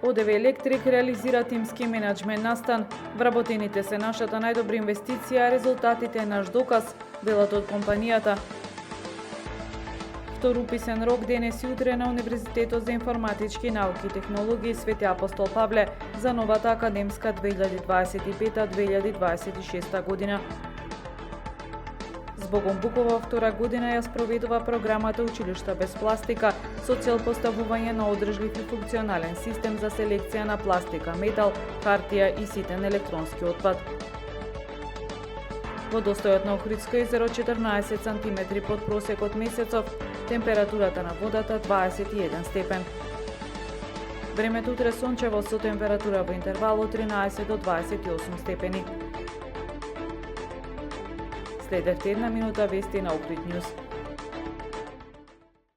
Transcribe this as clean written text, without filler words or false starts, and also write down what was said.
ОДВ Електрик реализира тимски менеджмент настан. Вработените се нашата најдобра инвестиција, а резултатите е наш доказ, велат од компанијата. Втор уписен рок денес и утре на Универзитетот за информатички науки и технологии Свети Апостол Павле за новата академска 2025-2026 година. Збогом Букова втора година ја спроведува програмата Училишта без пластика со цел поставување на одржлив и функционален систем за селекција на пластика, метал, хартија и ситен електронски отпад. Водостојот на Охридско езеро 14 см под просекот месецов, температурата на водата 21 степен. Времето утре сончево со температура во интервал од 13 до 28 степени. Следевте една минута вести на Охрид Ньюс.